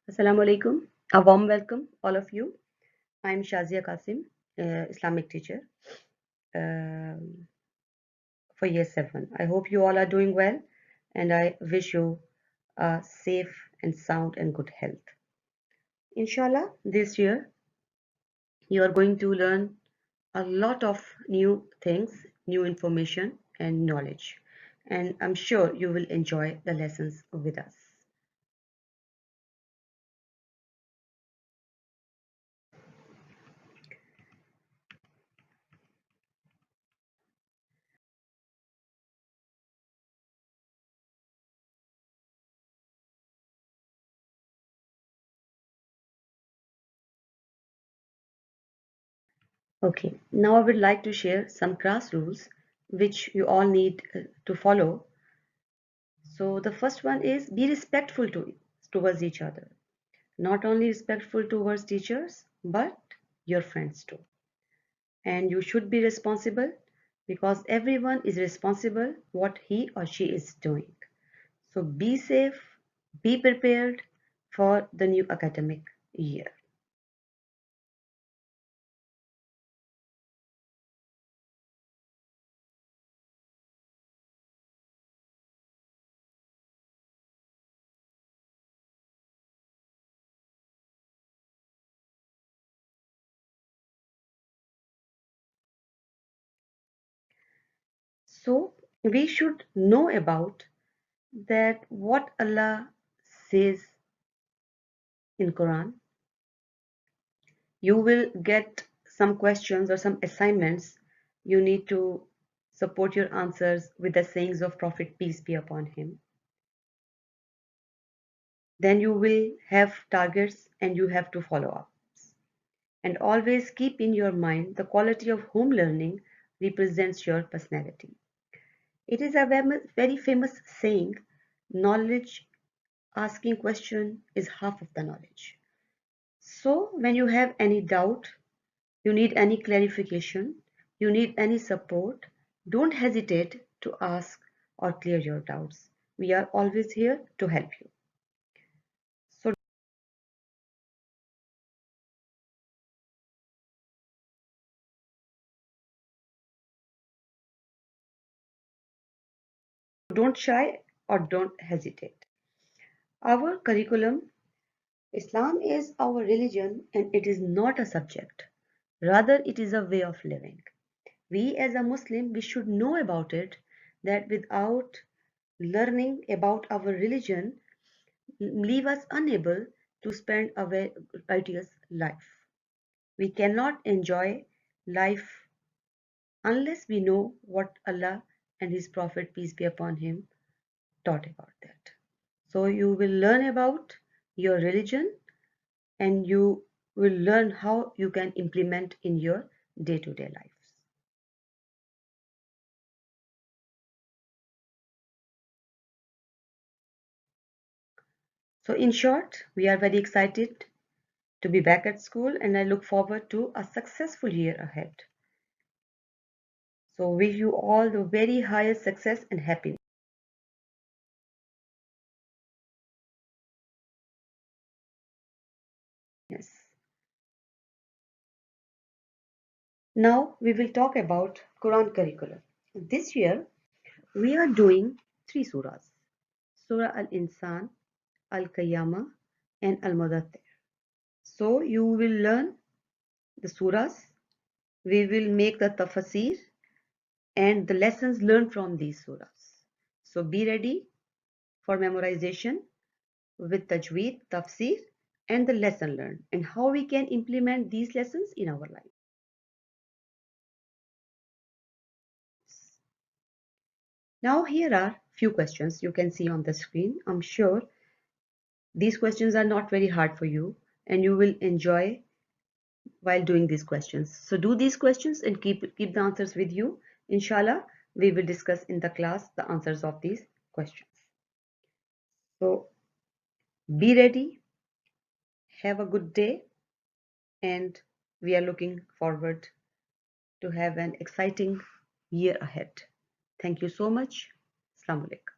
Assalamu alaikum. A warm welcome, all of you. I'm Shazia Qasim, Islamic teacher um, for Year 7. I hope you all are doing well and I wish you safe and sound and good health. Inshallah, this year you are going to learn a lot of new things, new information, and knowledge. And I'm sure you will enjoy the lessons with us. Okay, now I would like to share some class rules which you all need to follow. So the first one is be respectful towards each other. Not only respectful towards teachers, but your friends too. And you should be responsible because everyone is responsible what he or she is doing. So be safe, be prepared for the new academic year. So we should know about that what Allah says in Quran. You will get some questions or some assignments. You need to support your answers with the sayings of Prophet, peace be upon him. Then you will have targets and you have to follow up. And always keep in your mind the quality of home learning represents your personality. It is a very famous saying, knowledge asking question is half of the knowledge. So when you have any doubt, you need any clarification, you need any support, don't hesitate to ask or clear your doubts. We are always here to help you. So don't shy or don't hesitate. Our curriculum, Islam is our religion and it is not a subject. Rather, it is a way of living. We as a Muslim, we should know about it that without learning about our religion, leave us unable to spend a righteous life. We cannot enjoy life unless we know what Allah and His Prophet, peace be upon him, taught about that. So you will learn about your religion and you will learn how you can implement in your day-to-day lives. So in short, we are very excited to be back at school and I look forward to a successful year ahead. So wish you all the very highest success and happiness. Now we will talk about Quran curriculum. This year we are doing three surahs. Surah Al-Insan, Al-Qayyamah and Al-Mudaththir. So you will learn the surahs, we will make the tafsir and the lessons learned from these surahs. So be ready for memorization with tajweed, tafsir and the lesson learned and how we can implement these lessons in our life. Now here are few questions you can see on the screen. I'm sure these questions are not very hard for you and you will enjoy while doing these questions. So do these questions and keep the answers with you. Inshallah, we will discuss in the class the answers of these questions. So be ready, have a good day, and we are looking forward to have an exciting year ahead. Thank you so much. Assalamu alaikum.